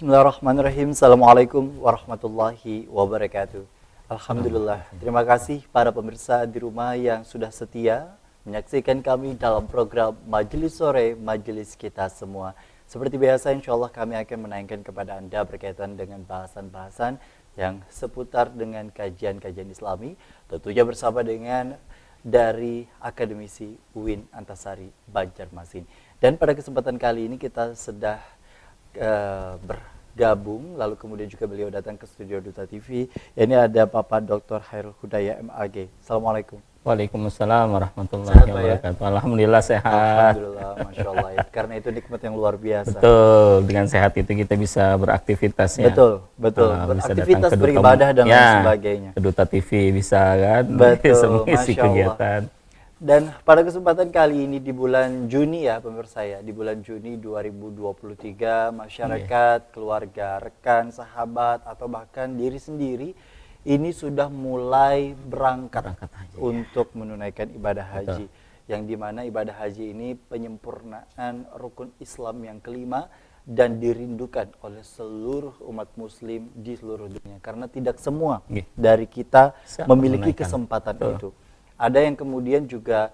Bismillahirrahmanirrahim. Assalamualaikum warahmatullahi wabarakatuh. Alhamdulillah. Terima kasih para pemirsa di rumah yang sudah setia menyaksikan kami dalam program Majelis Sore, Majelis Kita Semua. Seperti biasa, insya Allah kami akan menayangkan kepada Anda berkaitan dengan bahasan-bahasan yang seputar dengan kajian-kajian Islami, tentunya bersama dengan dari akademisi UIN Antasari Banjarmasin. Dan pada kesempatan kali ini kita sudah bergabung, lalu kemudian juga beliau datang ke studio Duta TV. Ini ada Bapak Dr. Khairul Hudaya MAG. Assalamualaikum. Waalaikumsalam warahmatullahi wabarakatuh. Ya? Alhamdulillah sehat. Alhamdulillah, Masya Allah ya. Karena itu nikmat yang luar biasa. Betul, dengan sehat itu kita bisa beraktivitas ya. Betul. Beraktivitas, beribadah dan lain sebagainya. Ke Duta TV bisa kan. Betul, Masya kegiatan. Dan pada kesempatan kali ini di bulan Juni ya pemirsa ya, di bulan Juni 2023 masyarakat, keluarga, rekan, sahabat atau bahkan diri sendiri ini sudah mulai berangkat haji, untuk menunaikan ibadah haji. Yang dimana ibadah haji ini penyempurnaan rukun Islam yang kelima dan dirindukan oleh seluruh umat muslim di seluruh dunia. Karena tidak semua dari kita memiliki kesempatan itu. Ada yang kemudian juga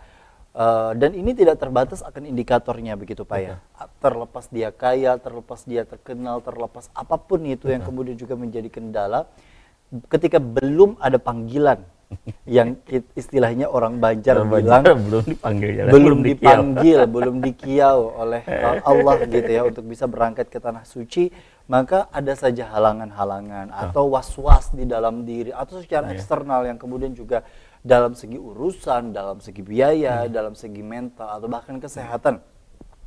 dan ini tidak terbatas akan indikatornya begitu Pak ya. Terlepas dia kaya, terlepas dia terkenal, terlepas apapun itu yang kemudian juga menjadi kendala ketika belum ada panggilan yang istilahnya orang Banjar bilang belum dikiau oleh Allah gitu ya untuk bisa berangkat ke tanah suci, maka ada saja halangan-halangan atau was-was di dalam diri atau secara eksternal yang kemudian juga dalam segi urusan, dalam segi biaya, dalam segi mental atau bahkan kesehatan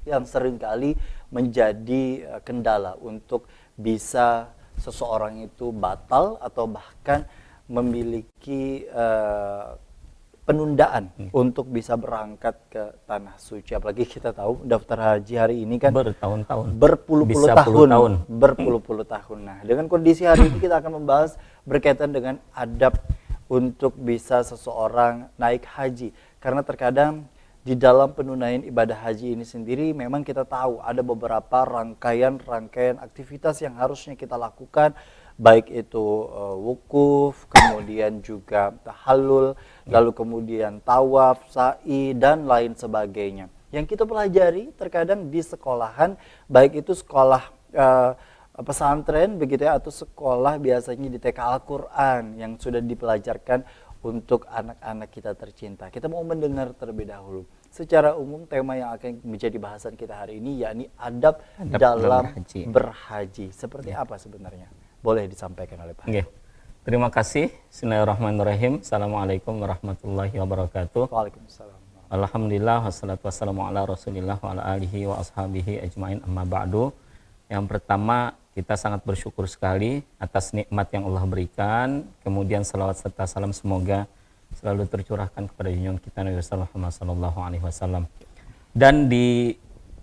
yang seringkali menjadi kendala untuk bisa seseorang itu batal atau bahkan memiliki penundaan untuk bisa berangkat ke tanah suci. Apalagi kita tahu daftar haji hari ini kan berpuluh-puluh tahun. Nah, dengan kondisi hari ini kita akan membahas berkaitan dengan adab untuk bisa seseorang naik haji. Karena terkadang di dalam penunaian ibadah haji ini sendiri memang kita tahu ada beberapa rangkaian aktivitas yang harusnya kita lakukan, baik itu wukuf, kemudian juga tahallul, lalu kemudian tawaf, sa'i dan lain sebagainya. Yang kita pelajari terkadang di sekolahan, baik itu sekolah pesantren begitu ya atau sekolah biasanya di TK Al-Qur'an yang sudah dipelajarkan untuk anak-anak kita tercinta. Kita mau mendengar terlebih dahulu secara umum tema yang akan menjadi bahasan kita hari ini, yakni adab dalam berhaji. Seperti apa sebenarnya? Boleh disampaikan oleh Pak. Terima kasih. Bismillahirrahmanirrahim. Assalamualaikum warahmatullahi wabarakatuh. Waalaikumsalam. Alhamdulillah wassalatu wassalamu ala Rasulillah wa ala alihi wa ashabihi ajmain, amma ba'du. Yang pertama, kita sangat bersyukur sekali atas nikmat yang Allah berikan. Kemudian salawat serta salam semoga selalu tercurahkan kepada junjungan kita Nabi Muhammad sallallahu alaihi wasallam. Dan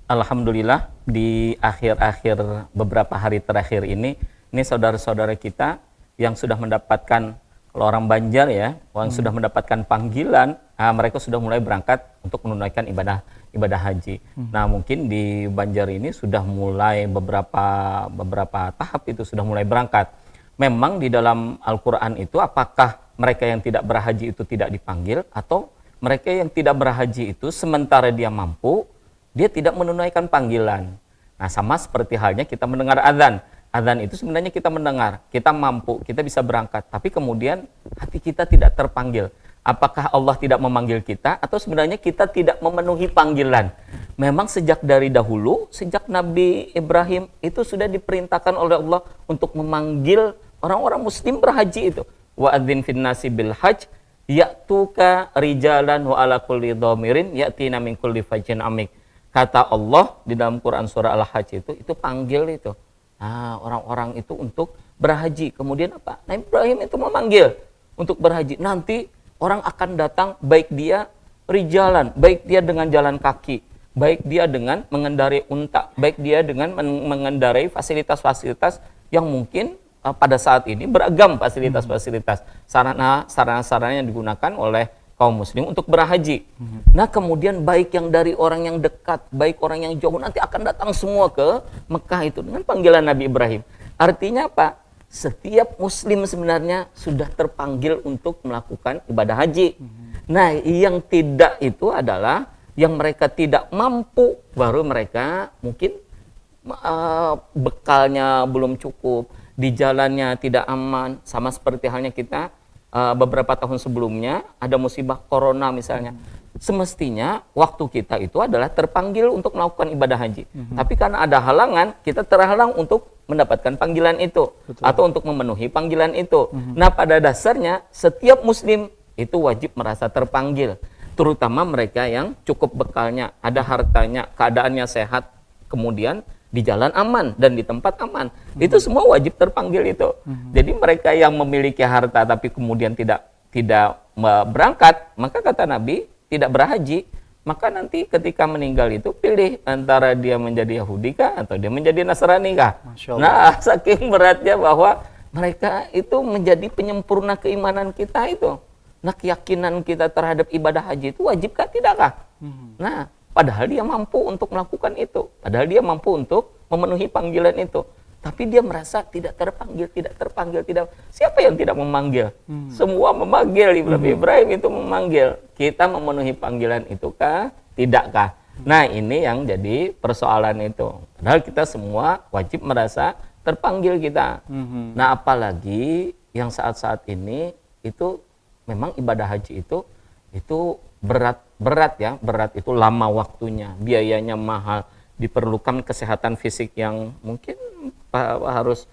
alhamdulillah di akhir-akhir beberapa hari terakhir ini saudara-saudara kita yang sudah mendapatkan, kalau orang Banjar ya, yang sudah mendapatkan panggilan, mereka sudah mulai berangkat untuk menunaikan ibadah haji. Nah, mungkin di Banjar ini sudah mulai beberapa tahap itu sudah mulai berangkat. Memang di dalam Al-Qur'an itu apakah mereka yang tidak berhaji itu tidak dipanggil, atau mereka yang tidak berhaji itu sementara dia mampu, dia tidak menunaikan panggilan. Nah, sama seperti halnya kita mendengar azan. Azan itu sebenarnya kita mendengar, kita mampu, kita bisa berangkat, tapi kemudian hati kita tidak terpanggil. Apakah Allah tidak memanggil kita atau sebenarnya kita tidak memenuhi panggilan? Memang sejak dari dahulu, sejak Nabi Ibrahim itu sudah diperintahkan oleh Allah untuk memanggil orang-orang muslim berhaji itu. Wa adzin fin nasi bil hajj ya'tuka rijalan wa ala kulli dhamirin ya'tina min kulli fajjin amik. Kata Allah di dalam Quran surah Al-Hajj itu panggil itu. Orang-orang itu untuk berhaji. Kemudian apa? Nabi Ibrahim itu memanggil untuk berhaji. Nanti orang akan datang, baik dia rijalan, baik dia dengan jalan kaki, baik dia dengan mengendarai unta, baik dia dengan mengendarai fasilitas-fasilitas yang mungkin pada saat ini beragam fasilitas-fasilitas. Sarana-sarana yang digunakan oleh kaum muslim untuk berhaji. Nah kemudian baik yang dari orang yang dekat, baik orang yang jauh nanti akan datang semua ke Mekah itu dengan panggilan Nabi Ibrahim. Artinya apa? Setiap muslim sebenarnya sudah terpanggil untuk melakukan ibadah haji. Nah yang tidak itu adalah yang mereka tidak mampu, baru mereka mungkin bekalnya belum cukup, di jalannya tidak aman, sama seperti halnya kita beberapa tahun sebelumnya ada musibah corona misalnya. Semestinya waktu kita itu adalah terpanggil untuk melakukan ibadah haji. Tapi karena ada halangan, kita terhalang untuk mendapatkan panggilan itu. Betul. Atau untuk memenuhi panggilan itu. Nah pada dasarnya setiap muslim itu wajib merasa terpanggil. Terutama mereka yang cukup bekalnya, ada hartanya, keadaannya sehat, kemudian di jalan aman dan di tempat aman. Itu semua wajib terpanggil itu. Jadi mereka yang memiliki harta tapi kemudian tidak berangkat, maka kata Nabi tidak berhaji, maka nanti ketika meninggal itu pilih antara dia menjadi Yahudi kah atau dia menjadi Nasrani kah. Nah, saking beratnya bahwa mereka itu menjadi penyempurna keimanan kita itu. Nah, keyakinan kita terhadap ibadah haji itu wajib kah tidakkah? Nah, padahal dia mampu untuk melakukan itu. Padahal dia mampu untuk memenuhi panggilan itu. Tapi dia merasa tidak terpanggil. Siapa yang tidak memanggil? Semua memanggil. Ibrahim itu memanggil. Kita memenuhi panggilan itu kah? Tidakkah? Nah ini yang jadi persoalan itu. Padahal kita semua wajib merasa terpanggil kita. Nah apalagi yang saat-saat ini itu memang ibadah haji itu berat itu lama waktunya, biayanya mahal, diperlukan kesehatan fisik yang mungkin harus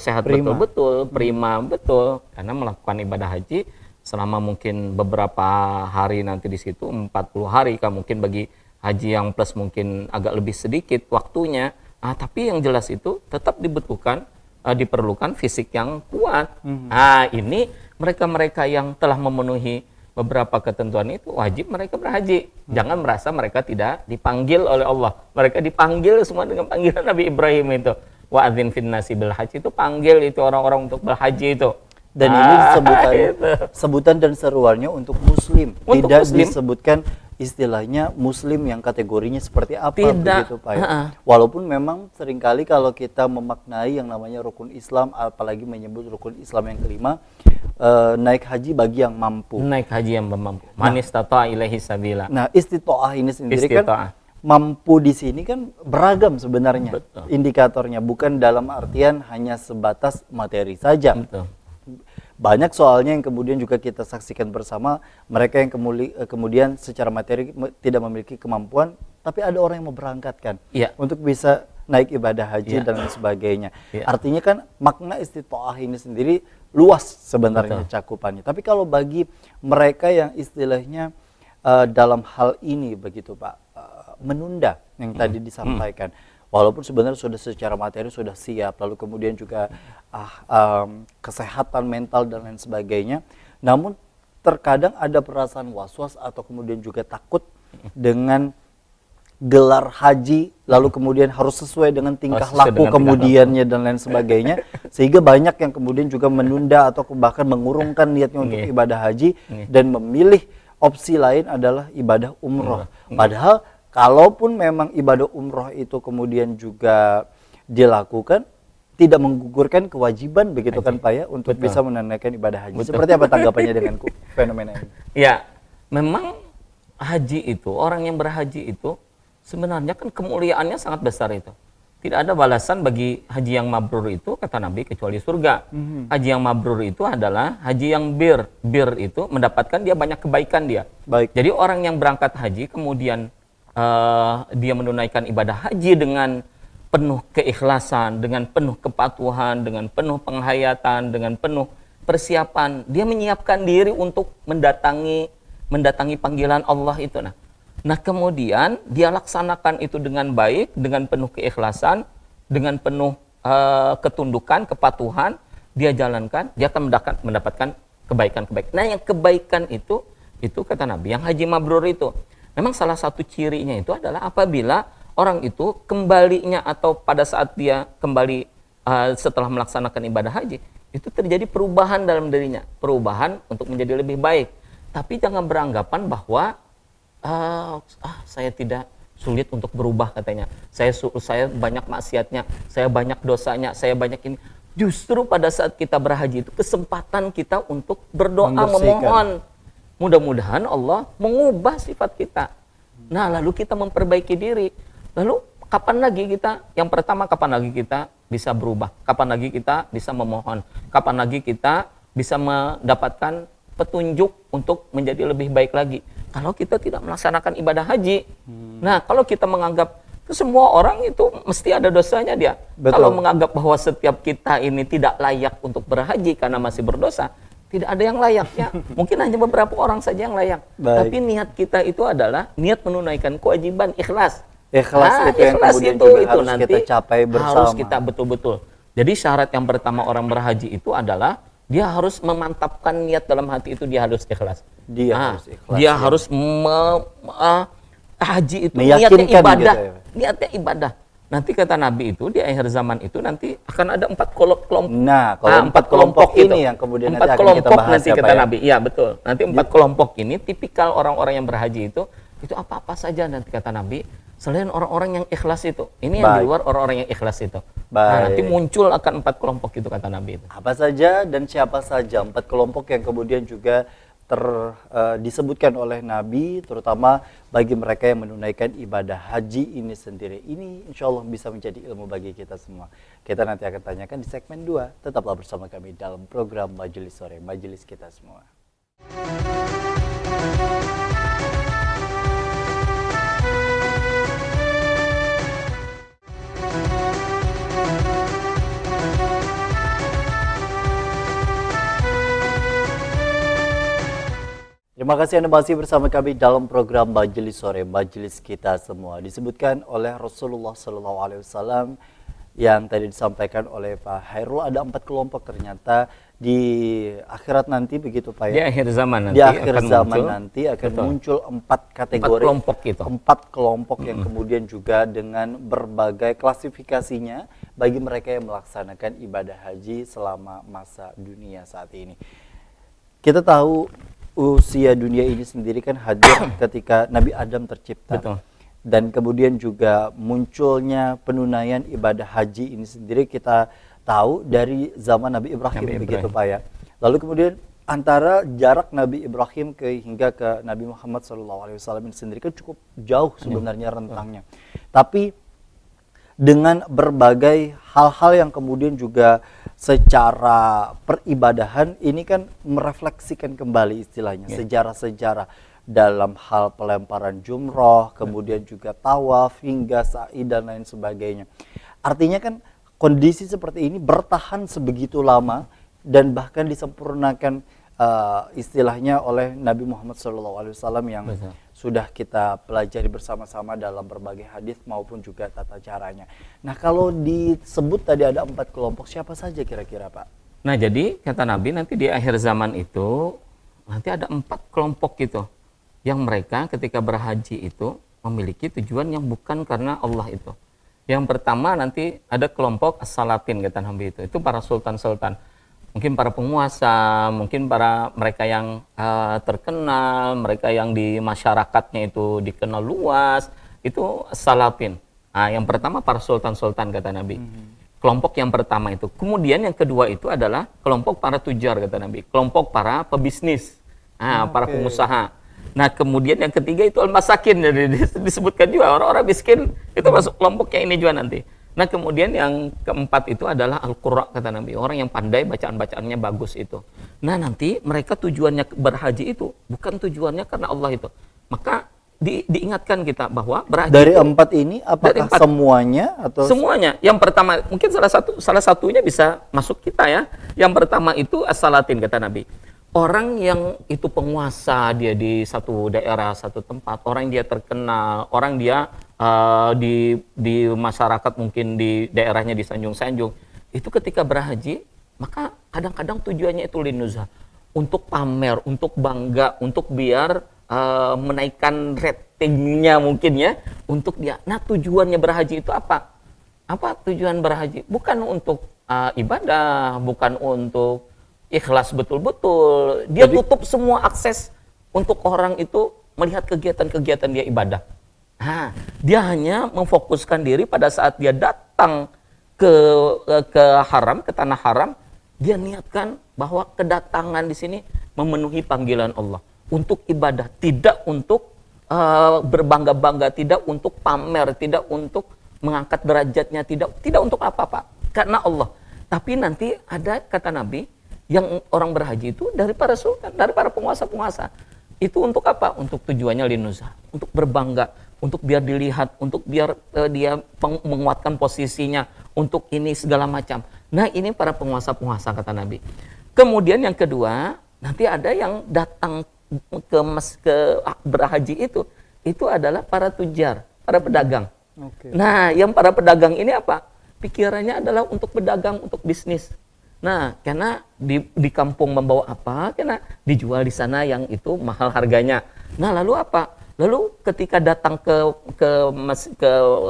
sehat betul-betul, prima betul, karena melakukan ibadah haji selama mungkin beberapa hari nanti di situ 40 hari kan mungkin bagi haji yang plus mungkin agak lebih sedikit waktunya. Tapi yang jelas itu tetap diperlukan fisik yang kuat. Ini mereka-mereka yang telah memenuhi beberapa ketentuan itu wajib mereka berhaji. Jangan merasa mereka tidak dipanggil oleh Allah. Mereka dipanggil semua dengan panggilan Nabi Ibrahim itu. Wa'adzin fin nasi bil haji, itu panggil itu orang-orang untuk berhaji itu. Dan ini sebutan dan seruannya untuk muslim. Tidak disebutkan istilahnya muslim yang kategorinya seperti apa. Tidak. Begitu Pak ya. Walaupun memang seringkali kalau kita memaknai yang namanya rukun Islam, apalagi menyebut rukun Islam yang kelima, naik haji bagi yang mampu. Naik haji yang mampu. Man istata'a ilaihi sabila. Nah, istita'ah ini sendiri kan mampu di sini kan beragam sebenarnya. Betul. Indikatornya, bukan dalam artian hanya sebatas materi saja. Betul. Banyak soalnya yang kemudian juga kita saksikan bersama, mereka yang kemudian secara materi tidak memiliki kemampuan, tapi ada orang yang mau berangkatkan untuk bisa naik ibadah haji dan lain sebagainya. Artinya kan makna istita'ah ini sendiri luas sebenarnya cakupannya. Tapi kalau bagi mereka yang istilahnya dalam hal ini begitu Pak, menunda yang tadi disampaikan, walaupun sebenarnya sudah secara materi sudah siap, lalu kemudian juga kesehatan mental dan lain sebagainya, namun terkadang ada perasaan was-was atau kemudian juga takut dengan gelar haji, lalu kemudian harus sesuai dengan tingkah laku kemudiannya dan lain sebagainya, sehingga banyak yang kemudian juga menunda atau bahkan mengurungkan niatnya untuk ibadah haji dan memilih opsi lain adalah ibadah umroh. Padahal kalaupun memang ibadah umroh itu kemudian juga dilakukan, tidak menggugurkan kewajiban begitu kan Pak ya, untuk bisa menunaikan ibadah haji. Seperti apa tanggapannya dengan fenomena ini? Ya, memang haji itu, orang yang berhaji itu sebenarnya kan kemuliaannya sangat besar itu. Tidak ada balasan bagi haji yang mabrur itu, kata Nabi, kecuali surga. Haji yang mabrur itu adalah haji yang bir. Bir itu mendapatkan dia banyak kebaikan dia. Jadi orang yang berangkat haji kemudian dia menunaikan ibadah haji dengan penuh keikhlasan, dengan penuh kepatuhan, dengan penuh penghayatan, dengan penuh persiapan. Dia menyiapkan diri untuk mendatangi panggilan Allah itu. Nah kemudian dia laksanakan itu dengan baik, dengan penuh keikhlasan, dengan penuh ketundukan, kepatuhan. Dia jalankan, dia akan mendapatkan kebaikan-kebaikan. Nah yang kebaikan itu kata Nabi, yang haji mabrur itu, memang salah satu cirinya itu adalah apabila orang itu kembalinya atau pada saat dia kembali setelah melaksanakan ibadah haji, itu terjadi perubahan dalam dirinya, perubahan untuk menjadi lebih baik. Tapi jangan beranggapan bahwa saya tidak sulit untuk berubah katanya. Saya banyak maksiatnya, saya banyak dosanya, saya banyak ini. Justru pada saat kita berhaji itu kesempatan kita untuk berdoa, memohon. Mudah-mudahan Allah mengubah sifat kita. Nah, lalu kita memperbaiki diri. Lalu kapan lagi kita, yang pertama kapan lagi kita bisa berubah? Kapan lagi kita bisa memohon? Kapan lagi kita bisa mendapatkan petunjuk untuk menjadi lebih baik lagi? Kalau kita tidak melaksanakan ibadah haji. Nah, kalau kita menganggap semua orang itu mesti ada dosanya dia. Betul. Kalau menganggap bahwa setiap kita ini tidak layak untuk berhaji karena masih berdosa, tidak ada yang layaknya. Mungkin hanya beberapa orang saja yang layak. Baik. Tapi niat kita itu adalah niat menunaikan kewajiban ikhlas. Ikhlas itu yang ikhlas kemudian itu, juga itu harus nanti kita capai bersama. harus kita betul-betul. Jadi syarat yang pertama orang berhaji itu adalah dia harus memantapkan niat dalam hati itu, dia harus ikhlas. Dia harus ikhlas. Dia ya. harus haji itu Meyakinkan niatnya ibadah. gitu ya. Niatnya ibadah. Nanti kata Nabi itu di akhir zaman itu nanti akan ada 4 kelompok. Nah, kalau 4 kelompok ini yang kemudian nanti 4 akan kelompok kita bahas nanti ya, kata Pak, ya? Nabi. Iya, betul. Nanti 4 kelompok ini tipikal orang-orang yang berhaji itu apa-apa saja nanti kata Nabi selain orang-orang yang ikhlas itu. Ini yang di Baik. luar orang-orang yang ikhlas itu. Baik. Nah, nanti muncul akan 4 kelompok itu kata Nabi itu. Apa saja dan siapa saja 4 kelompok yang kemudian juga disebutkan oleh Nabi, terutama bagi mereka yang menunaikan ibadah haji ini sendiri. Ini insya Allah bisa menjadi ilmu bagi kita semua. Kita nanti akan tanyakan di segmen 2. Tetaplah bersama kami dalam program Majelis Sore, Majelis Kita Semua. Terima kasih Anda masih bersama kami dalam program Majelis Sore, Majelis Kita Semua. Disebutkan oleh Rasulullah SAW yang tadi disampaikan oleh Pak Hairul, ada 4 kelompok ternyata di akhirat nanti, begitu Pak ya? Di akhir zaman nanti di akhir akan zaman muncul, nanti akan betul, muncul 4 kategori, 4 kelompok itu. 4 kelompok yang kemudian juga dengan berbagai klasifikasinya bagi mereka yang melaksanakan ibadah haji selama masa dunia saat ini. Kita tahu usia dunia ini sendiri kan hadir ketika Nabi Adam tercipta. Betul. Dan kemudian juga munculnya penunaian ibadah haji ini sendiri kita tahu dari zaman Nabi Ibrahim, begitu Pak ya. Lalu kemudian antara jarak Nabi Ibrahim hingga ke Nabi Muhammad SAW ini sendiri kan cukup jauh sebenarnya rentangnya. Tapi dengan berbagai hal-hal yang kemudian juga secara peribadahan ini kan merefleksikan kembali istilahnya sejarah-sejarah dalam hal pelemparan jumroh, kemudian juga tawaf hingga sa'i dan lain sebagainya. Artinya kan kondisi seperti ini bertahan sebegitu lama dan bahkan disempurnakan istilahnya oleh Nabi Muhammad SAW yang sudah kita pelajari bersama-sama dalam berbagai hadis maupun juga tata caranya. Nah, kalau disebut tadi ada 4 kelompok, siapa saja kira-kira Pak? Nah, jadi kata Nabi nanti di akhir zaman itu nanti ada 4 kelompok gitu yang mereka ketika berhaji itu memiliki tujuan yang bukan karena Allah itu. Yang pertama nanti ada kelompok as-salatin kata Nabi itu para sultan-sultan. Mungkin para penguasa, mungkin para mereka yang terkenal, mereka yang di masyarakatnya itu dikenal luas, itu as-salatin. Nah, yang pertama para sultan-sultan kata Nabi. Kelompok yang pertama itu. Kemudian yang kedua itu adalah kelompok para tujar kata Nabi. Kelompok para pebisnis, para pengusaha. Nah, kemudian yang ketiga itu al-masakin. Jadi disebutkan juga orang-orang miskin itu masuk kelompok yang ini juga nanti. Nah, kemudian yang keempat itu adalah al-qurra kata Nabi, orang yang pandai bacaan-bacaannya bagus itu. Nah, nanti mereka tujuannya berhaji itu bukan tujuannya karena Allah itu. Maka diingatkan kita bahwa berhaji dari itu, 4 ini apakah semuanya atau semuanya? Yang pertama mungkin salah satunya bisa masuk kita ya. Yang pertama itu as-salatin kata Nabi. Orang yang itu penguasa, dia di satu daerah, satu tempat, orang dia terkenal, orang dia di masyarakat mungkin di daerahnya disanjung-sanjung, itu ketika berhaji, maka kadang-kadang tujuannya itu linuzah, untuk pamer, untuk bangga, untuk biar menaikkan ratingnya mungkin ya, untuk dia. Nah, tujuannya berhaji itu apa? Apa tujuan berhaji? Bukan untuk ibadah, bukan untuk ikhlas betul-betul. Dia tutup semua akses untuk orang itu melihat kegiatan-kegiatan dia ibadah. Nah, dia hanya memfokuskan diri pada saat dia datang ke haram, ke tanah haram, dia niatkan bahwa kedatangan di sini memenuhi panggilan Allah untuk ibadah, tidak untuk berbangga-bangga, tidak untuk pamer, tidak untuk mengangkat derajatnya, tidak untuk apa-apa, karena Allah. Tapi nanti ada kata Nabi, yang orang berhaji itu dari para sultan, dari para penguasa-penguasa. Itu untuk apa? Untuk tujuannya linuzah, untuk berbangga, untuk biar dilihat, untuk biar dia menguatkan posisinya, untuk ini segala macam. Nah, ini para penguasa-penguasa kata Nabi. Kemudian yang kedua, nanti ada yang datang ke berhaji itu adalah para tujar, para pedagang. Oke. Nah, yang para pedagang ini apa? Pikirannya adalah untuk pedagang, untuk bisnis. Nah, karena di kampung membawa apa? Karena dijual di sana yang itu mahal harganya. Nah, lalu apa? Lalu ketika datang ke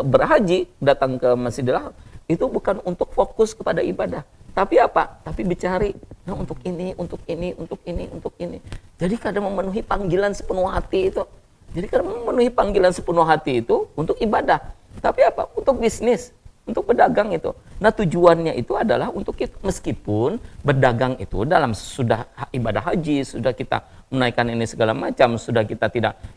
berhaji, datang ke Masjidil Haram, itu bukan untuk fokus kepada ibadah. Tapi apa? Tapi dicari, nah untuk ini, untuk ini, untuk ini, untuk ini. Jadi kadang memenuhi panggilan sepenuh hati itu. Jadi kadang memenuhi panggilan sepenuh hati itu untuk ibadah. Tapi apa? Untuk bisnis, untuk pedagang itu. Nah, tujuannya itu adalah untuk kita, meskipun berdagang itu dalam sudah ibadah haji, sudah kita menaikkan ini segala macam, sudah kita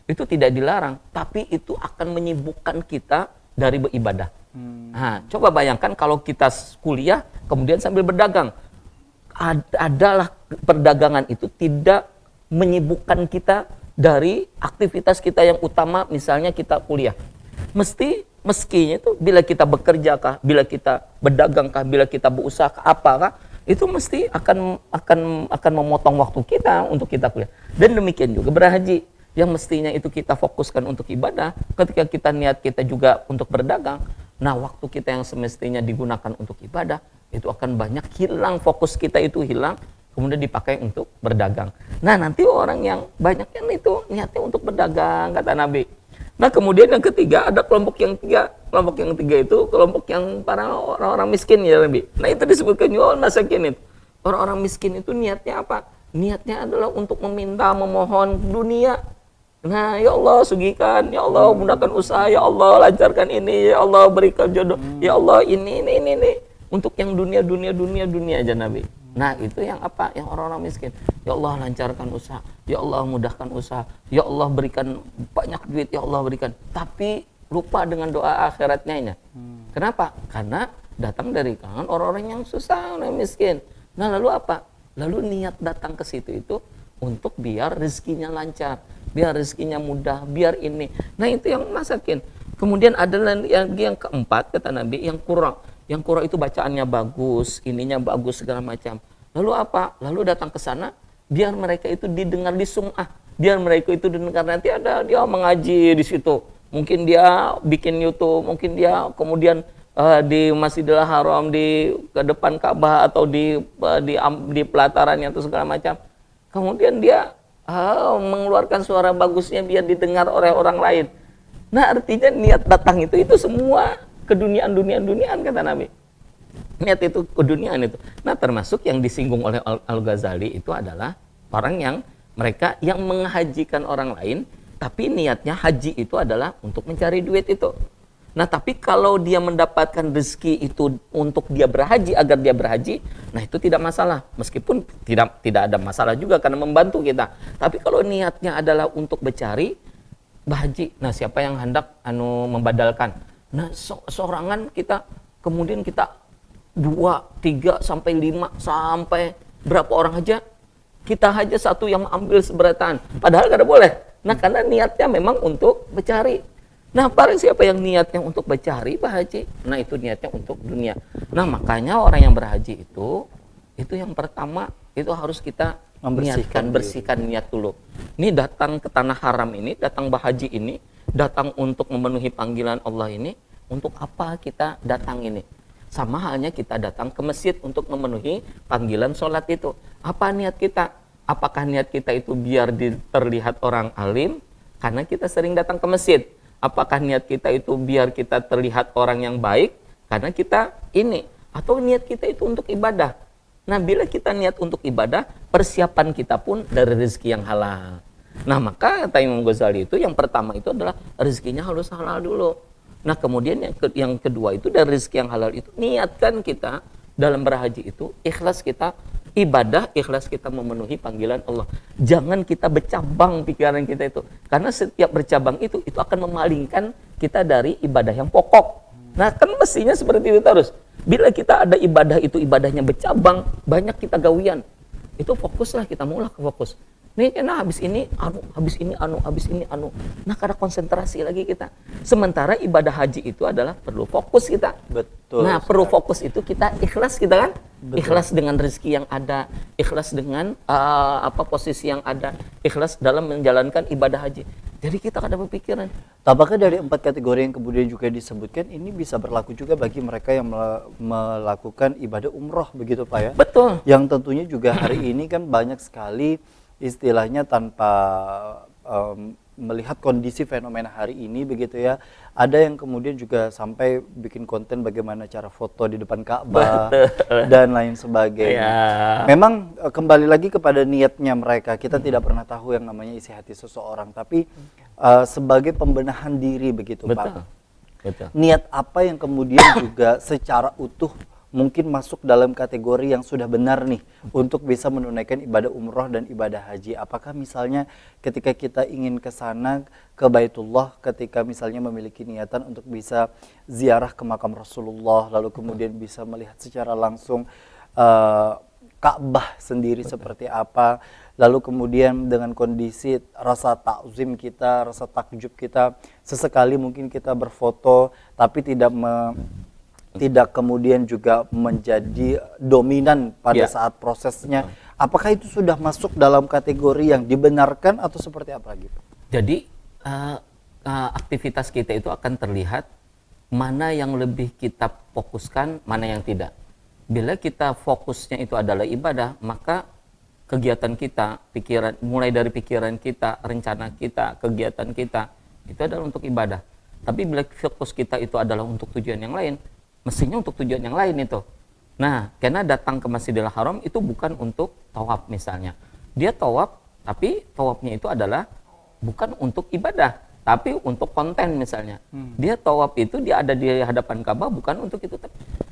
itu tidak dilarang, tapi itu akan menyibukkan kita dari beribadah. Nah, coba bayangkan kalau kita kuliah kemudian sambil berdagang. Adalah perdagangan itu tidak menyibukkan kita dari aktivitas kita yang utama, misalnya kita kuliah. Meskinya itu bila kita bekerja kah, bila kita berdagang kah, bila kita berusaha kah, apakah itu mesti akan memotong waktu kita untuk kita kuliah. Dan demikian juga berhaji, yang mestinya itu kita fokuskan untuk ibadah, ketika kita niat kita juga untuk berdagang, nah waktu kita yang semestinya digunakan untuk ibadah itu akan banyak hilang, fokus kita itu hilang, kemudian dipakai untuk berdagang. Nah, nanti orang yang banyak yang itu niatnya untuk berdagang kata Nabi. Nah, kemudian yang ketiga ada kelompok yang ketiga itu kelompok yang para orang-orang miskin ya Nabi. Nah, itu disebutkan juga masakin itu. Orang-orang miskin itu niatnya apa? Niatnya adalah untuk meminta, memohon dunia. Nah, ya Allah sugihkan, ya Allah mudahkan usaha, ya Allah lancarkan ini, ya Allah berikan jodoh, ya Allah ini. Untuk yang dunia aja Nabi. Nah, itu yang apa? Yang orang-orang miskin. Ya Allah lancarkan usaha, ya Allah mudahkan usaha, ya Allah berikan banyak duit, ya Allah berikan. Tapi lupa dengan doa akhiratnya ini. Kenapa? Karena datang dari kalangan orang-orang yang susah, orang miskin. Nah, lalu apa? Lalu niat datang ke situ itu untuk biar rezekinya lancar, biar rezekinya mudah, biar ini. Nah, itu yang masakin. Kemudian ada yang keempat kata Nabi, yang kurang. Yang kurang itu bacaannya bagus, ininya bagus segala macam. Lalu apa? Lalu datang ke sana biar mereka itu didengar di sum'ah, biar mereka itu didengar, nanti ada dia mengaji di situ. Mungkin dia bikin YouTube, mungkin dia kemudian di Masjidil Haram, di ke depan Ka'bah atau di pelatarannya atau segala macam. Kemudian dia mengeluarkan suara bagusnya biar didengar oleh orang lain. Nah, artinya niat datang itu semua keduniaan kata Nabi. Niat itu keduniaan itu. Nah, termasuk yang disinggung oleh Al-Ghazali itu adalah orang yang mereka yang menghajikan orang lain, tapi niatnya haji itu adalah untuk mencari duit itu. Nah, tapi kalau dia mendapatkan rezeki itu untuk dia berhaji, agar dia berhaji, nah itu tidak masalah. Meskipun tidak ada masalah juga karena membantu kita. Tapi kalau niatnya adalah untuk bercari berhaji, nah siapa yang hendak membadalkan? Nah, seorangan kita, kemudian kita 2, 3, sampai 5, sampai berapa orang aja, kita aja satu yang ambil seberatan. Padahal kada boleh. Nah, karena niatnya memang untuk bercari. Nah, barang siapa yang niatnya untuk bercari berhaji, nah itu niatnya untuk dunia. Nah, makanya orang yang berhaji itu yang pertama itu harus kita bersihkan niat dulu. Ini datang ke tanah haram ini, datang berhaji ini, datang untuk memenuhi panggilan Allah ini, untuk apa kita datang ini? Sama halnya kita datang ke masjid untuk memenuhi panggilan sholat itu. Apa niat kita? Apakah niat kita itu biar terlihat orang alim karena kita sering datang ke masjid? Apakah niat kita itu biar kita terlihat orang yang baik karena kita ini? Atau niat kita itu untuk ibadah? Nah, bila kita niat untuk ibadah, persiapan kita pun dari rezeki yang halal. Nah, maka kata Imam Ghazali itu yang pertama itu adalah rezekinya harus halal dulu. Nah, kemudian yang kedua itu dari rezeki yang halal itu niatkan kita dalam berhaji itu ikhlas kita ibadah, ikhlas kita memenuhi panggilan Allah. Jangan kita bercabang pikiran kita itu. Karena setiap bercabang itu akan memalingkan kita dari ibadah yang pokok. Nah, kan mestinya seperti itu terus. Bila kita ada ibadah itu ibadahnya bercabang, banyak kita gawian. Itu fokuslah, kita mulai ke fokus. Nih, karena habis ini anu. Nah, karena konsentrasi lagi kita. Sementara ibadah haji itu adalah perlu fokus kita. Betul. Nah, perlu fokus itu kita ikhlas kita kan? Betul. Ikhlas dengan rezeki yang ada, ikhlas dengan posisi yang ada, ikhlas dalam menjalankan ibadah haji. Jadi kita ada berpikiran. Apakah dari 4 kategori yang kemudian juga disebutkan ini bisa berlaku juga bagi mereka yang melakukan ibadah umroh begitu Pak ya? Betul. Yang tentunya juga hari ini kan banyak sekali istilahnya tanpa melihat kondisi fenomena hari ini begitu ya. Ada yang kemudian juga sampai bikin konten bagaimana cara foto di depan Ka'bah dan lain sebagainya. Ya. Memang kembali lagi kepada niatnya mereka. Kita tidak pernah tahu yang namanya isi hati seseorang, tapi sebagai pembenahan diri begitu Betul. Pak. Betul. Niat apa yang kemudian juga secara utuh mungkin masuk dalam kategori yang sudah benar nih untuk bisa menunaikan ibadah umroh dan ibadah haji. Apakah misalnya ketika kita ingin ke sana ke Baitullah, ketika misalnya memiliki niatan untuk bisa ziarah ke makam Rasulullah, lalu kemudian bisa melihat secara langsung Ka'bah sendiri seperti apa, lalu kemudian dengan kondisi rasa takzim kita, rasa takjub kita, sesekali mungkin kita berfoto tapi tidak kemudian juga menjadi dominan pada saat prosesnya. Apakah itu sudah masuk dalam kategori yang dibenarkan atau seperti apa lagi? Jadi aktivitas kita itu akan terlihat mana yang lebih kita fokuskan, mana yang tidak. Bila kita fokusnya itu adalah ibadah, maka kegiatan kita, mulai dari pikiran kita, rencana kita, kegiatan kita, itu adalah untuk ibadah. Tapi bila fokus kita itu adalah untuk tujuan yang lain, mestinya untuk tujuan yang lain itu. Nah, karena datang ke Masjidil Haram itu bukan untuk tawaf misalnya. Dia tawaf, tapi tawafnya itu adalah bukan untuk ibadah, tapi untuk konten misalnya. Dia tawaf itu dia ada di hadapan Ka'bah bukan untuk itu.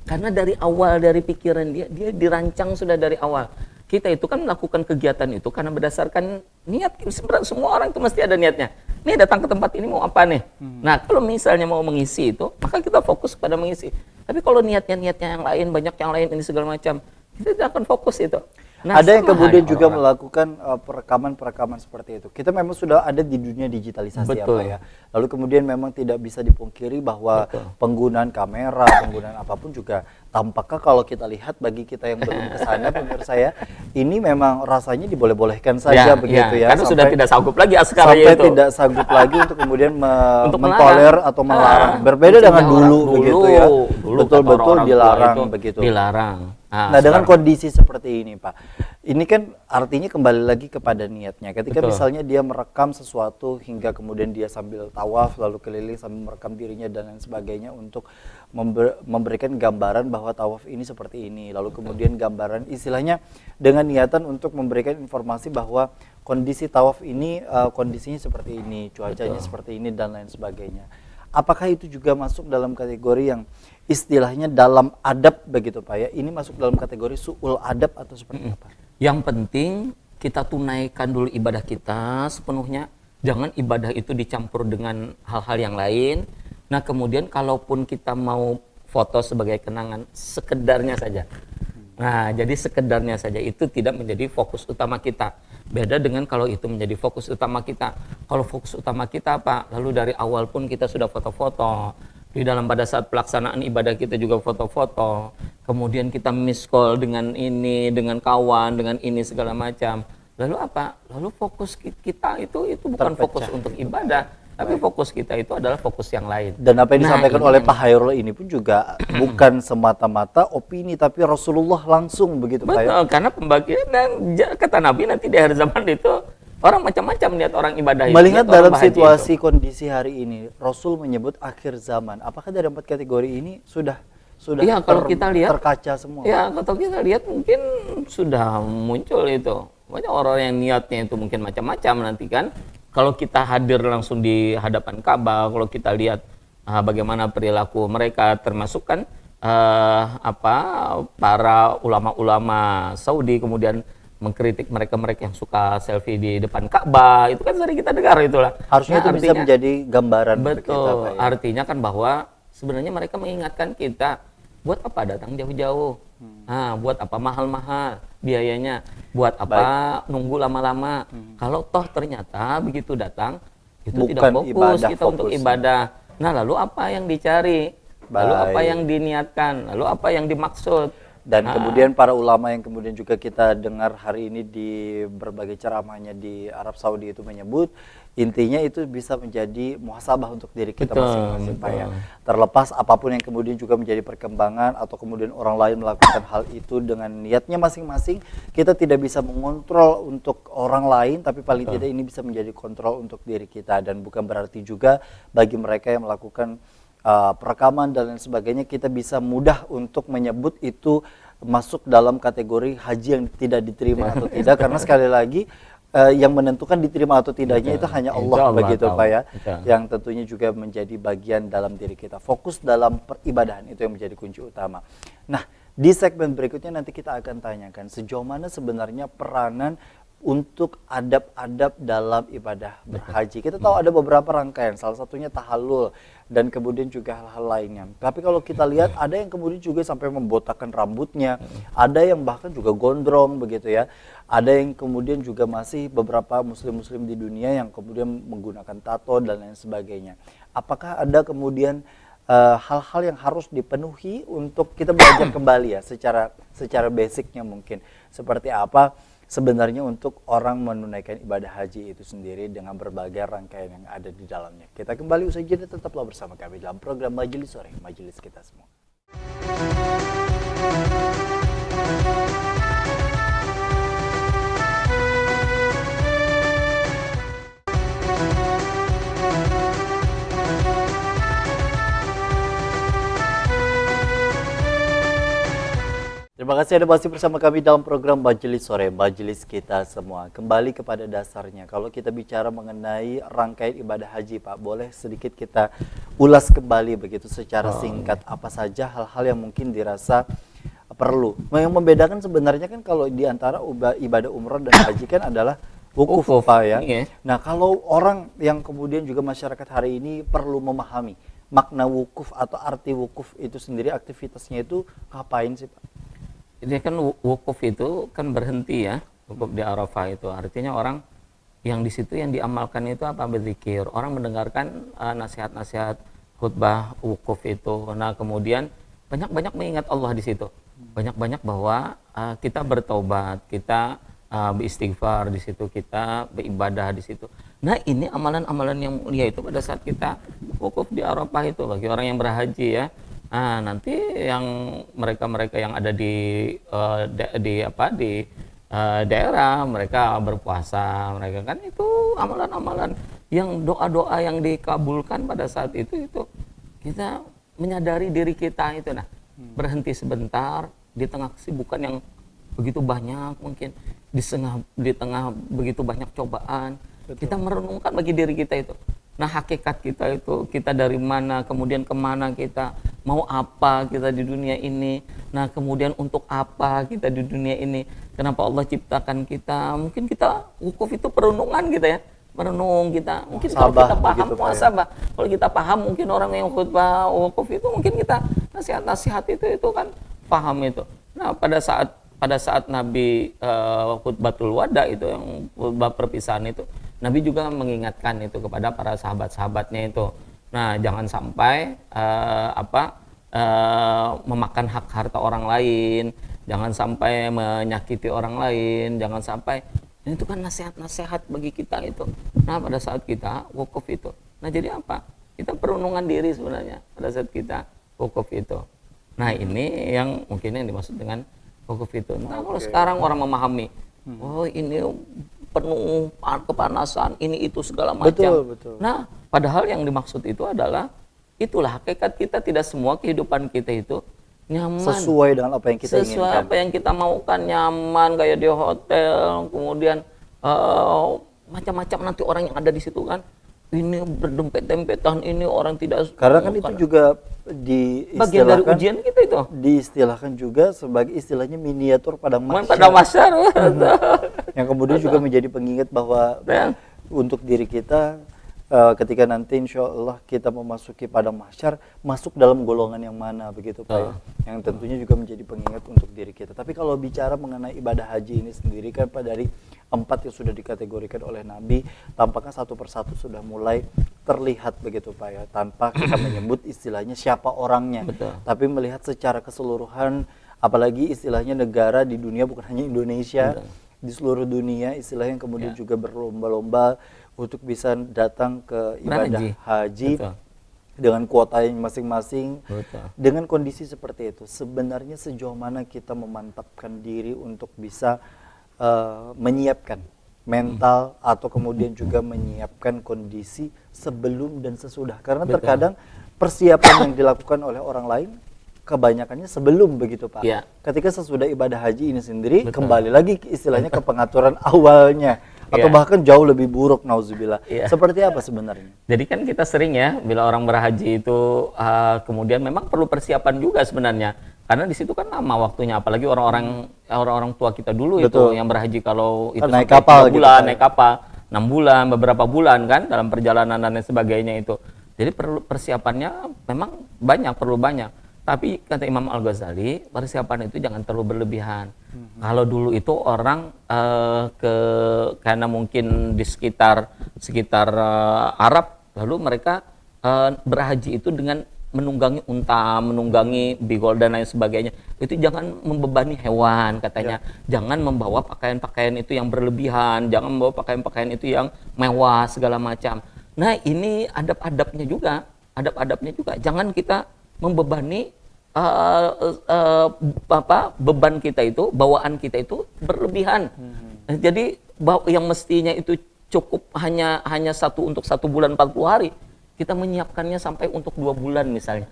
Karena dari awal, dari pikiran dia dirancang sudah dari awal. Kita itu kan melakukan kegiatan itu karena berdasarkan niat. Semua orang itu mesti ada niatnya. Nih datang ke tempat ini mau apa nih? Nah, kalau misalnya mau mengisi itu, maka kita fokus pada mengisi. Tapi kalau niatnya yang lain, banyak yang lain ini segala macam, kita tidak akan fokus itu. Nah, ada yang kemudian juga melakukan perekaman seperti itu. Kita memang sudah ada di dunia digitalisasi ya Pak ya. Lalu kemudian memang tidak bisa dipungkiri bahwa penggunaan kamera, penggunaan apapun juga tampaknya kalau kita lihat bagi kita yang belum ke sana pemirsa ya, ini memang rasanya diboleh-bolehkan saja begitu ya. Karena sudah tidak sanggup lagi sampai itu. Tidak sanggup lagi untuk kemudian mentoler atau melarang. Berbeda dengan dulu begitu ya. Betul-betul dilarang begitu. Dilarang. Nah, dengan kondisi seperti ini Pak, ini kan artinya kembali lagi kepada niatnya. Ketika misalnya dia merekam sesuatu hingga kemudian dia sambil tawaf, lalu keliling sambil merekam dirinya dan lain sebagainya untuk memberikan gambaran bahwa tawaf ini seperti ini. Lalu kemudian gambaran istilahnya dengan niatan untuk memberikan informasi bahwa kondisi tawaf ini kondisinya seperti ini, cuacanya seperti ini dan lain sebagainya. Apakah itu juga masuk dalam kategori yang istilahnya dalam adab begitu Pak ya? Ini masuk dalam kategori su'ul adab atau seperti apa? Yang penting kita tunaikan dulu ibadah kita sepenuhnya. Jangan ibadah itu dicampur dengan hal-hal yang lain. Nah, kemudian kalaupun kita mau foto sebagai kenangan, sekedarnya saja. Nah, jadi sekedarnya saja itu tidak menjadi fokus utama kita. Beda dengan kalau itu menjadi fokus utama kita. Kalau fokus utama kita apa? Lalu dari awal pun kita sudah foto-foto. Di dalam pada saat pelaksanaan ibadah kita juga foto-foto. Kemudian kita miss call dengan ini, dengan kawan, dengan ini segala macam. Lalu apa? Lalu fokus kita itu bukan fokus untuk ibadah. Tapi fokus kita itu adalah fokus yang lain. Dan apa yang disampaikan oleh Pak Hairul ini pun juga bukan semata-mata opini, tapi Rasulullah langsung begitu Pak ya? Betul, karena pembagian dan kata Nabi nanti di akhir zaman itu orang macam-macam lihat orang ibadah itu. Melihat dalam situasi kondisi hari ini, Rasul menyebut akhir zaman. Apakah dari 4 kategori ini sudah ya, kalau kita lihat, terkaca semua? Ya, kalau kita lihat mungkin sudah muncul itu. Banyak orang yang niatnya itu mungkin macam-macam nanti kan. Kalau kita hadir langsung di hadapan Ka'bah, kalau kita lihat bagaimana perilaku mereka, termasuk kan para ulama-ulama Saudi kemudian mengkritik mereka-mereka yang suka selfie di depan Ka'bah, itu kan sering kita dengar itulah. Harusnya itu bisa menjadi gambaran untuk kita, Betul, Pak, ya. artinya kan bahwa sebenarnya mereka mengingatkan kita, buat apa datang jauh-jauh? Buat apa mahal-mahal biayanya? Buat apa nunggu lama-lama? Kalau toh ternyata begitu datang, itu tidak Bukan fokus ibadah kita untuk fokusnya. ibadah. Nah, lalu apa yang dicari? Lalu apa Baik. yang diniatkan? Lalu apa yang dimaksud? Dan kemudian para ulama yang kemudian juga kita dengar hari ini di berbagai ceramahnya di Arab Saudi itu menyebut, intinya itu bisa menjadi muhasabah untuk diri kita Betul, masing-masing, Pak, ya. betul. Terlepas apapun yang kemudian juga menjadi perkembangan atau kemudian orang lain melakukan hal itu dengan niatnya masing-masing, kita tidak bisa mengontrol untuk orang lain, tapi paling tidak ini bisa menjadi kontrol untuk diri kita. Dan bukan berarti juga bagi mereka yang melakukan perekaman dan lain sebagainya, kita bisa mudah untuk menyebut itu masuk dalam kategori haji yang tidak diterima atau tidak, karena sekali lagi yang menentukan diterima atau tidaknya itu hanya Insya Allah, Allah begitu tahu. Pak, ya. Betul. Yang tentunya juga menjadi bagian dalam diri kita. Fokus dalam peribadahan itu yang menjadi kunci utama. Nah, di segmen berikutnya nanti kita akan tanyakan sejauh mana sebenarnya peranan untuk adab-adab dalam ibadah berhaji. Kita tahu ada beberapa rangkaian, salah satunya tahallul dan kemudian juga hal-hal lainnya. Tapi kalau kita lihat ada yang kemudian juga sampai membotakkan rambutnya, ada yang bahkan juga gondrong begitu ya. Ada yang kemudian juga masih beberapa muslim-muslim di dunia yang kemudian menggunakan tato dan lain sebagainya. Apakah ada kemudian hal-hal yang harus dipenuhi untuk kita belajar kembali ya secara basicnya mungkin seperti apa sebenarnya untuk orang menunaikan ibadah haji itu sendiri dengan berbagai rangkaian yang ada di dalamnya. Kita kembali usai jeda, tetaplah bersama kami dalam program Majelis Sore, Majelis Kita Semua. Terima kasih Anda masih bersama kami dalam program Majelis Sore, Majelis Kita Semua. Kembali kepada dasarnya, kalau kita bicara mengenai rangkaian ibadah haji, Pak, boleh sedikit kita ulas kembali begitu secara singkat apa saja hal-hal yang mungkin dirasa perlu. Yang membedakan sebenarnya kan kalau di antara ibadah umrah dan haji kan adalah wukuf, Wukuf, Pak, ya. iya. Nah, kalau orang yang kemudian juga masyarakat hari ini perlu memahami makna wukuf atau arti wukuf itu sendiri, aktivitasnya itu ngapain sih, Pak? Jadi kan wukuf itu kan berhenti ya, wukuf di Arafah itu artinya orang yang di situ yang diamalkan itu apa? Berzikir. Orang mendengarkan nasihat-nasihat khutbah wukuf itu. Nah, kemudian banyak-banyak mengingat Allah di situ. Banyak-banyak bahwa kita bertaubat, kita beristighfar di situ, kita beribadah di situ. Nah, ini amalan-amalan yang mulia itu pada saat kita wukuf di Arafah itu bagi orang yang berhaji ya. Nah, nanti yang mereka-mereka yang ada di daerah mereka berpuasa, mereka kan itu amalan-amalan yang doa-doa yang dikabulkan pada saat itu kita menyadari diri kita itu berhenti sebentar di tengah kesibukan yang begitu banyak, mungkin di tengah begitu banyak cobaan. Betul. Kita merenungkan bagi diri kita itu. Nah, hakikat kita itu, kita dari mana, kemudian kemana kita, mau apa kita di dunia ini, nah kemudian untuk apa kita di dunia ini, kenapa Allah ciptakan kita, mungkin kita wukuf itu perenungan kita ya, merenung kita, mungkin kalau kita paham muhasabah, kalau kita paham mungkin orang yang khutbah wukuf itu mungkin kita nasihat-nasihat itu kan paham itu. Nah, pada saat Nabi khutbatul wada itu yang khutbah perpisahan itu, Nabi juga mengingatkan itu kepada para sahabat-sahabatnya itu. Nah, jangan sampai memakan hak harta orang lain, jangan sampai menyakiti orang lain, jangan sampai, itu kan nasihat-nasihat bagi kita itu. Nah, pada saat kita wukuf itu. Nah, jadi apa? Kita perenungan diri sebenarnya pada saat kita wukuf itu. Nah, ini yang mungkin yang dimaksud dengan wukuf itu. Nah, kalau sekarang orang memahami, oh ini penuh kepanasan, ini itu segala macam. Betul. Nah, padahal yang dimaksud itu adalah itulah hakikat kita, tidak semua kehidupan kita itu nyaman. Sesuai dengan apa yang kita Sesuai inginkan. apa yang kita maukan, nyaman kayak di hotel, kemudian macam-macam nanti orang yang ada di situ kan. Ini berdempet-dempetan, ini orang tidak. Karena kan itu juga bagian dari diistilahkan, ujian kita itu. diistilahkan juga sebagai istilahnya miniatur padang Pada mahsyar. masyar. Yang kemudian juga menjadi pengingat bahwa Dan untuk diri kita ketika nanti insya Allah kita memasuki padang mahsyar, masuk dalam golongan yang mana begitu Pak ya? Yang tentunya juga menjadi pengingat untuk diri kita. Tapi kalau bicara mengenai ibadah haji ini sendiri kan Pak, dari 4 yang sudah dikategorikan oleh Nabi, tampaknya satu persatu sudah mulai terlihat begitu Pak ya, tanpa kita menyebut istilahnya siapa orangnya. Betul. Tapi melihat secara keseluruhan, apalagi istilahnya negara di dunia, bukan hanya Indonesia, di seluruh dunia istilahnya, yang kemudian juga berlomba-lomba untuk bisa datang ke ibadah haji Betul. dengan kuota yang masing-masing. Betul. Dengan kondisi seperti itu, sebenarnya sejauh mana kita memantapkan diri untuk bisa menyiapkan mental atau kemudian juga menyiapkan kondisi sebelum dan sesudah, karena terkadang persiapan yang dilakukan oleh orang lain kebanyakannya sebelum begitu Pak. Ya. Ketika sesudah ibadah haji ini sendiri, kembali lagi istilahnya ke pengaturan awalnya, atau bahkan jauh lebih buruk, nauzubillah. Seperti apa sebenarnya? Jadi kan kita sering ya, bila orang berhaji itu kemudian memang perlu persiapan juga sebenarnya. Karena di situ kan lama waktunya, apalagi orang-orang tua kita dulu itu yang berhaji, kalau itu naik sampai kapal 3 bulan, gitu, naik kapal 6 bulan, beberapa bulan kan dalam perjalanan dan lain sebagainya itu. Jadi perlu persiapannya memang perlu banyak. Tapi kata Imam Al-Ghazali, persiapan itu jangan terlalu berlebihan. Kalau dulu itu orang karena mungkin di sekitar Arab, lalu mereka berhaji itu dengan menunggangi unta, menunggangi bigol dan lain sebagainya. Itu jangan membebani hewan katanya. Jangan membawa pakaian-pakaian itu yang berlebihan, jangan membawa pakaian-pakaian itu yang mewah segala macam. Nah, ini adab-adabnya juga. Jangan kita membebani beban kita itu, bawaan kita itu berlebihan. Jadi yang mestinya itu cukup hanya untuk 1 bulan 40 hari, kita menyiapkannya sampai untuk 2 bulan misalnya.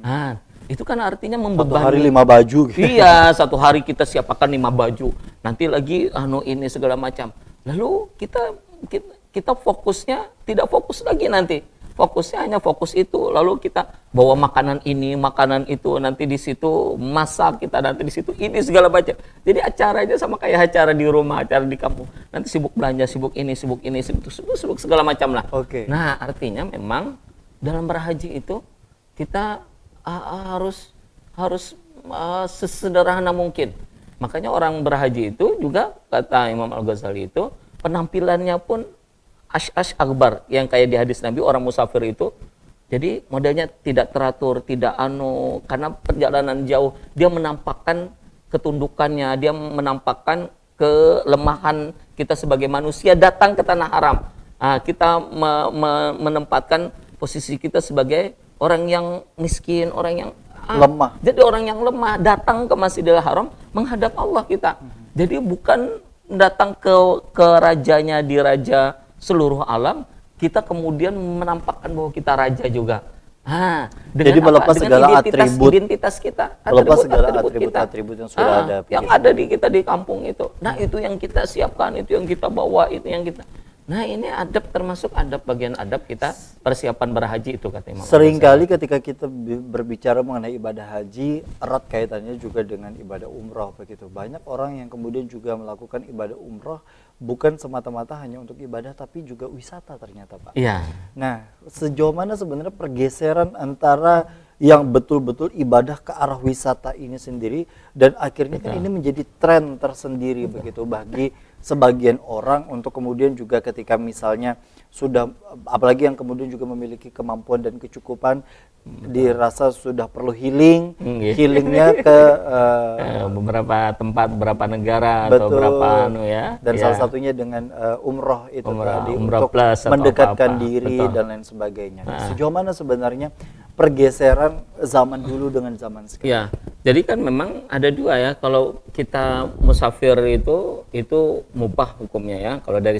Nah, itu kan artinya membebani. 1 hari 5 baju gitu. Iya, 1 hari kita siapkan 5 baju. Nanti lagi ini segala macam. Lalu kita fokusnya tidak fokus lagi nanti. Fokusnya hanya fokus itu. Lalu kita bawa makanan ini, makanan itu, nanti di situ masak kita, nanti di situ ini segala macam. Jadi acaranya sama kayak acara di rumah, acara di kampung. Nanti sibuk belanja, sibuk ini, sibuk segala macam lah. Nah, artinya memang dalam berhaji itu kita harus sesederhana mungkin. Makanya orang berhaji itu juga, kata Imam Al-Ghazali itu, penampilannya pun ash akbar, yang kayak di hadis Nabi, orang musafir itu jadi modelnya tidak teratur, tidak karena perjalanan jauh, dia menampakkan ketundukannya, dia menampakkan kelemahan kita sebagai manusia datang ke tanah haram. Kita menempatkan posisi kita sebagai orang yang miskin, orang yang lemah. Jadi orang yang lemah datang ke Masjidil Haram menghadap Allah kita. Jadi bukan datang ke rajanya, di raja seluruh alam, kita kemudian menampakkan bahwa kita raja juga. Jadi melepas segala identitas kita, melepas segala atribut yang sudah ada. Yang ada di kita di kampung itu. Nah, itu yang kita siapkan, itu yang kita bawa, itu yang kita. Nah, ini adab, termasuk bagian adab kita persiapan berhaji itu, kata Imam. Seringkali ketika kita berbicara mengenai ibadah haji, erat kaitannya juga dengan ibadah umroh begitu. Banyak orang yang kemudian juga melakukan ibadah umroh bukan semata-mata hanya untuk ibadah, tapi juga wisata ternyata, Pak. Iya. Nah, sejauh mana sebenarnya pergeseran antara yang betul-betul ibadah ke arah wisata ini sendiri, dan akhirnya kan ini menjadi tren tersendiri begitu bagi sebagian orang, untuk kemudian juga ketika misalnya sudah, apalagi yang kemudian juga memiliki kemampuan dan kecukupan, dirasa sudah perlu healingnya ke beberapa tempat, beberapa negara, atau beberapa dan salah satunya dengan umroh itu tadi, umroh untuk plus mendekatkan diri dan lain sebagainya. Sejauh mana sebenarnya pergeseran zaman dulu dengan zaman sekarang? Ya, jadi kan memang ada dua ya. Kalau kita musafir itu mubah hukumnya ya, kalau dari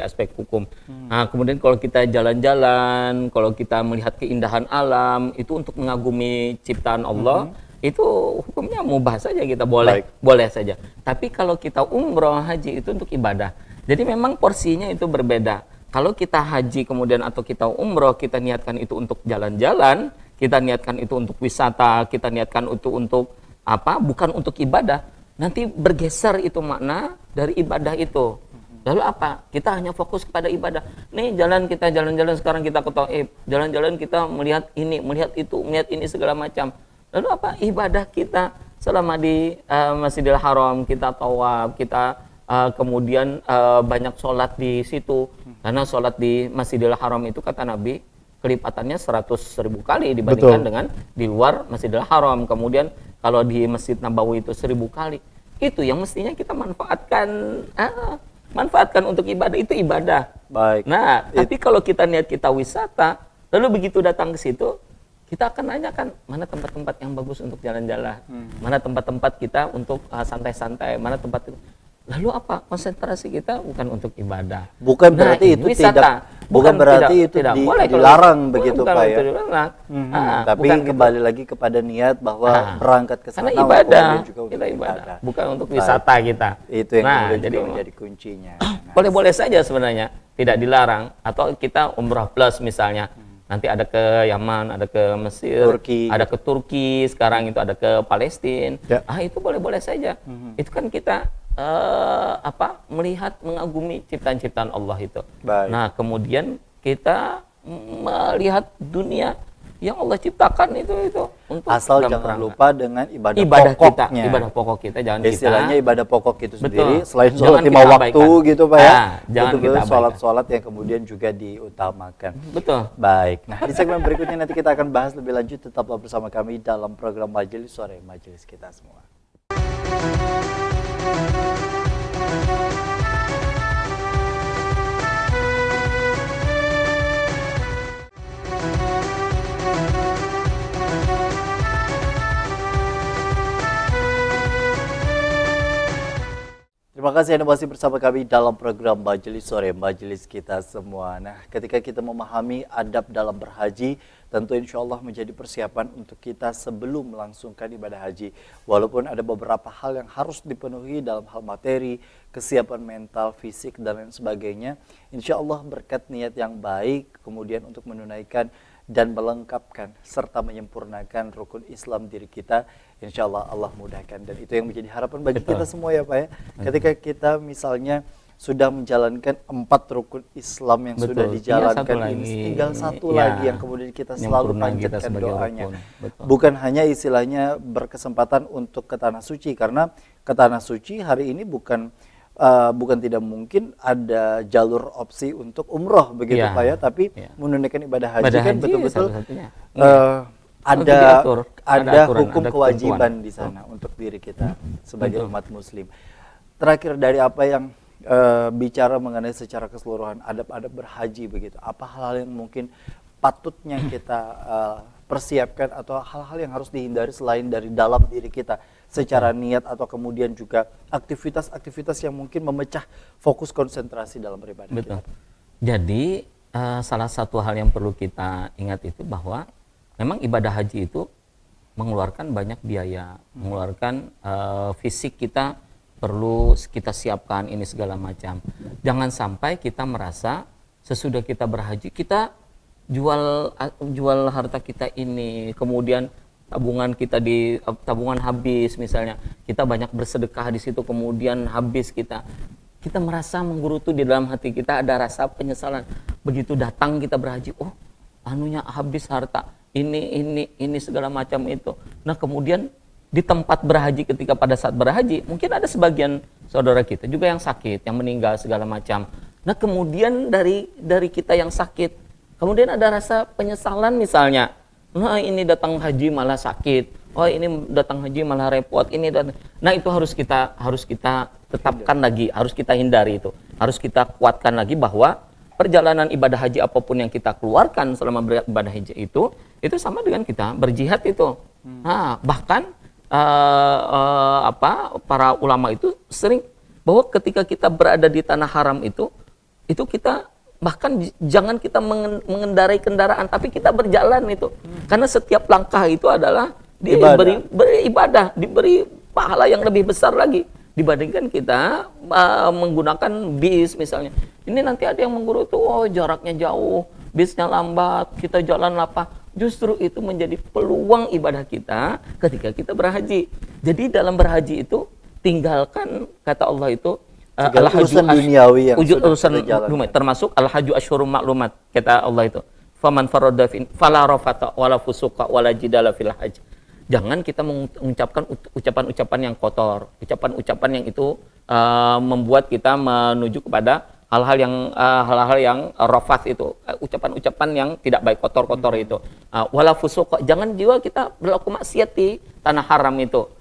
aspek hukum. Nah, kemudian kalau kita jalan-jalan, kalau kita melihat keindahan alam, itu untuk mengagumi ciptaan Allah, itu hukumnya mubah saja, kita boleh, Baik. boleh saja. Tapi kalau kita umroh haji itu untuk ibadah. Jadi memang porsinya itu berbeda. Kalau kita haji kemudian atau kita umroh, kita niatkan itu untuk jalan-jalan, kita niatkan itu untuk wisata, kita niatkan itu untuk apa? Bukan untuk ibadah. Nanti bergeser itu makna dari ibadah itu. Lalu apa? Kita hanya fokus kepada ibadah. Nih kita jalan-jalan sekarang kita ke Taif, jalan-jalan kita melihat ini, melihat itu, melihat ini segala macam. Lalu apa? Ibadah kita selama di Masjidil Haram, kita tawaf, kita kemudian banyak sholat di situ. Karena sholat di Masjidil Haram itu kata Nabi, kelipatannya 100.000 kali dibandingkan Betul. dengan di luar Masjidil Haram. Kemudian kalau di Masjid Nabawi itu 1000 kali. Itu yang mestinya kita manfaatkan untuk ibadah, itu ibadah. Baik. Nah, tapi kalau kita niat kita wisata, lalu begitu datang ke situ, kita akan nanyakan mana tempat-tempat yang bagus untuk jalan-jalan, mana tempat-tempat kita untuk santai-santai, mana tempat itu. Lalu apa? Konsentrasi kita bukan untuk ibadah. Bukan berarti itu wisata. bukan berarti itu boleh kalau- dilarang begitu, bukan Pak, ya. itu dilarang. Tapi bukan kembali lagi kepada niat bahwa berangkat ke sana karena ibadah, kemudian juga untuk kita ibadah, bukan untuk Baik. wisata kita. Itu yang kemudian jadi juga menjadi kuncinya. Nah, boleh-boleh saja sebenarnya, tidak dilarang. Atau kita umrah plus misalnya, nanti ada ke Yaman, ada ke Mesir, Turki. ada ke Turki, sekarang itu ada ke Palestina. Ya. Itu boleh-boleh saja. Itu kan kita melihat, mengagumi ciptaan-ciptaan Allah itu. Baik. Nah, kemudian kita melihat dunia yang Allah ciptakan itu untuk asal dalam jangan kerangka lupa dengan ibadah kita, pokoknya. ibadah pokok kita jangan Istilahnya kita ibadah pokok itu Betul. sendiri selain Jangan sholat 5 kita waktu abaikan. gitu, Pak, ya. Jangan kita Betul-betul abaikan. sholat-sholat yang kemudian juga diutamakan. betul. Baik. Nah, di segmen berikutnya nanti kita akan bahas lebih lanjut, tetaplah bersama kami dalam program Majelis Sore, Majelis Kita Semua. Terima kasih Anda masih bersama kami dalam program Majelis Sore, Majelis Kita Semua. Nah, ketika kita memahami adab dalam berhaji, tentu insya Allah menjadi persiapan untuk kita sebelum melangsungkan ibadah haji. Walaupun ada beberapa hal yang harus dipenuhi dalam hal materi, kesiapan mental, fisik, dan lain sebagainya. Insya Allah berkat niat yang baik, kemudian untuk menunaikan dan melengkapkan serta menyempurnakan rukun Islam diri kita, insya Allah Allah mudahkan. Dan itu yang menjadi harapan bagi Betul. kita semua, ya Pak, ya. Ketika kita misalnya sudah menjalankan 4 rukun Islam yang Betul. sudah dijalankan Tinggal satu ini, lagi. tinggal satu Ya. lagi yang kemudian kita selalu Nyempurna kita panjatkan sebagai doanya. rukun. Betul. Bukan hanya istilahnya berkesempatan untuk ke Tanah Suci, karena ke Tanah Suci hari ini bukan tidak mungkin ada jalur opsi untuk umroh begitu, Ya. Pak, ya, tapi Ya. menunaikan ibadah haji Ibadah kan haji betul-betul satu-satunya. ada diatur. Ada aturan, hukum ada kewajiban ketentuan. di sana untuk diri kita sebagai Betul. umat muslim. Terakhir, dari apa yang bicara mengenai secara keseluruhan adab-adab berhaji begitu, apa hal-hal yang mungkin patutnya kita persiapkan atau hal-hal yang harus dihindari selain dari dalam diri kita secara niat atau kemudian juga aktivitas-aktivitas yang mungkin memecah fokus konsentrasi dalam beribadah Betul. kita. Jadi salah satu hal yang perlu kita ingat itu bahwa memang ibadah haji itu mengeluarkan banyak biaya, mengeluarkan fisik kita perlu kita siapkan ini segala macam. Jangan sampai kita merasa sesudah kita berhaji kita jual harta kita ini, kemudian tabungan habis misalnya, kita banyak bersedekah di situ kemudian habis kita merasa menggerutu di dalam hati kita, ada rasa penyesalan. Begitu datang kita berhaji, anunya habis harta ini segala macam itu. Nah, kemudian di tempat berhaji, ketika pada saat berhaji mungkin ada sebagian saudara kita juga yang sakit, yang meninggal segala macam. Nah, kemudian dari kita yang sakit, kemudian ada rasa penyesalan misalnya. Nah, ini datang haji malah sakit. Oh, ini datang haji malah repot. Nah, itu harus kita tetapkan lagi, harus kita hindari itu. Harus kita kuatkan lagi bahwa perjalanan ibadah haji apapun yang kita keluarkan selama beribadah haji itu sama dengan kita berjihad itu. Nah, bahkan para ulama itu sering bahwa ketika kita berada di tanah haram itu kita bahkan jangan kita mengendarai kendaraan, tapi kita berjalan itu. Karena setiap langkah itu adalah diberi beribadah, diberi pahala yang lebih besar lagi dibandingkan kita menggunakan bis misalnya. Ini nanti ada yang mengguru itu, oh jaraknya jauh, bisnya lambat, kita jalan apa? Justru itu menjadi peluang ibadah kita ketika kita berhaji. Jadi dalam berhaji itu tinggalkan, kata Allah itu, urusan duniawi yang urusan termasuk al-haju asyhurum ma'lumat, kata Allah itu. Faman farada fala rafata wala fusuqa wala jidala fil hajj. Jangan kita mengucapkan ucapan-ucapan yang kotor, ucapan-ucapan yang itu membuat kita menuju kepada hal-hal yang rafat itu, ucapan-ucapan yang tidak baik, kotor-kotor itu. Wala fusuq, jangan jiwa kita berlaku maksiat di tanah haram itu.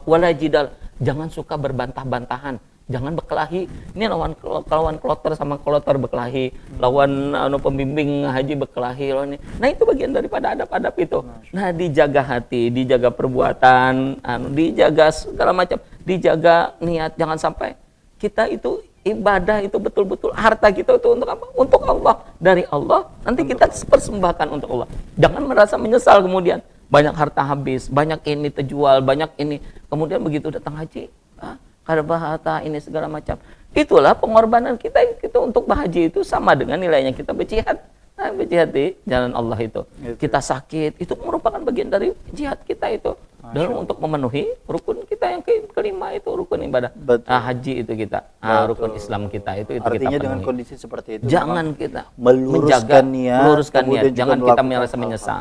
Wala jidal, jangan suka berbantah-bantahan, jangan berkelahi. Ini lawan kloter sama kloter berkelahi, lawan pembimbing haji berkelahi. Nah itu bagian daripada adab-adab itu. Nah dijaga hati, dijaga perbuatan, dijaga segala macam, dijaga niat. Jangan sampai kita itu ibadah itu betul-betul harta kita itu untuk apa? Untuk Allah, dari Allah. Nanti kita persembahkan untuk Allah. Jangan merasa menyesal kemudian. Banyak harta habis, banyak ini terjual, banyak ini. Kemudian begitu datang haji, karena harta ini segala macam. Itulah pengorbanan kita untuk berhaji itu sama dengan nilainya kita berjihad. Nah, berjihad di jalan Allah itu. Kita sakit, itu merupakan bagian dari jihad kita itu. Dalam untuk memenuhi rukun kita yang kelima itu, rukun ibadah haji itu kita, rukun Islam kita itu artinya kita dengan penuhi. kondisi seperti itu Jangan kita meluruskan niat, jangan kita merasa menyesal.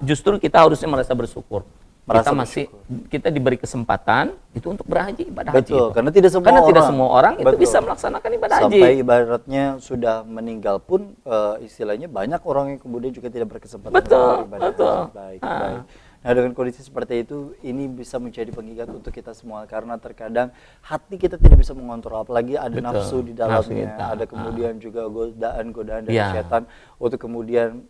Justru kita harusnya merasa bersyukur. Kita diberi kesempatan itu untuk berhaji, ibadah haji itu. Karena tidak semua orang itu bisa melaksanakan ibadah haji. Sampai ibaratnya sudah meninggal pun istilahnya banyak orang yang kemudian juga tidak berkesempatan untuk ibadah haji. Baik. Nah dengan kondisi seperti itu, ini bisa menjadi pengingat untuk kita semua, karena terkadang hati kita tidak bisa mengontrol, apalagi ada nafsu di dalamnya, ada kemudian juga godaan dari setan untuk kemudian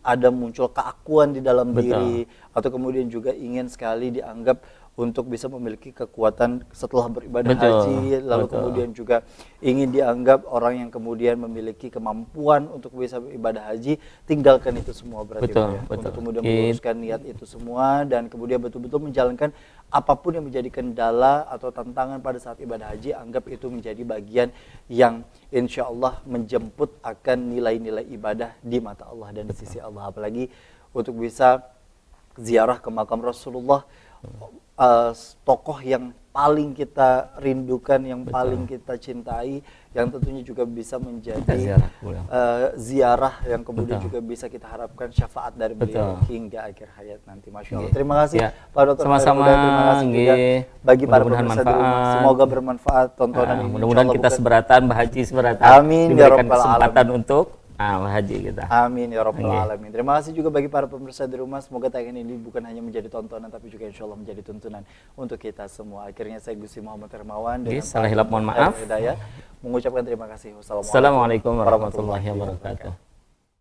ada muncul keakuan di dalam diri, atau kemudian juga ingin sekali dianggap untuk bisa memiliki kekuatan setelah beribadah haji, lalu kemudian juga ingin dianggap orang yang kemudian memiliki kemampuan untuk bisa beribadah haji. Tinggalkan itu semua berarti untuk kemudian meluruskan niat itu semua, dan kemudian betul-betul menjalankan apapun yang menjadi kendala atau tantangan pada saat ibadah haji. Anggap itu menjadi bagian yang insya Allah menjemput akan nilai-nilai ibadah di mata Allah dan di sisi Allah. Apalagi untuk bisa ziarah ke makam Rasulullah, tokoh yang paling kita rindukan, yang paling kita cintai, yang tentunya juga bisa menjadi ziarah yang kemudian juga bisa kita harapkan syafaat dari beliau hingga akhir hayat nanti. Masya Allah. Terima kasih Pak Dr. Sama-sama. Terima kasih juga bagi para pemirsa di rumah. Semoga bermanfaat tontonan ini. Mudah-mudahan kita seberatan, berhaji seberatan. Amin ya rabbal kesempatan untuk haji kita. Amin ya rabbal alamin. Terima kasih juga bagi para pemirsa di rumah. Semoga tayangan ini bukan hanya menjadi tontonan, tapi juga insya Allah menjadi tuntunan untuk kita semua. Akhirnya saya Gusti Muhammad Hermawan dengan salah hilap mohon maaf. Hidayah mengucapkan terima kasih. Wassalamualaikum warahmatullahi wabarakatuh.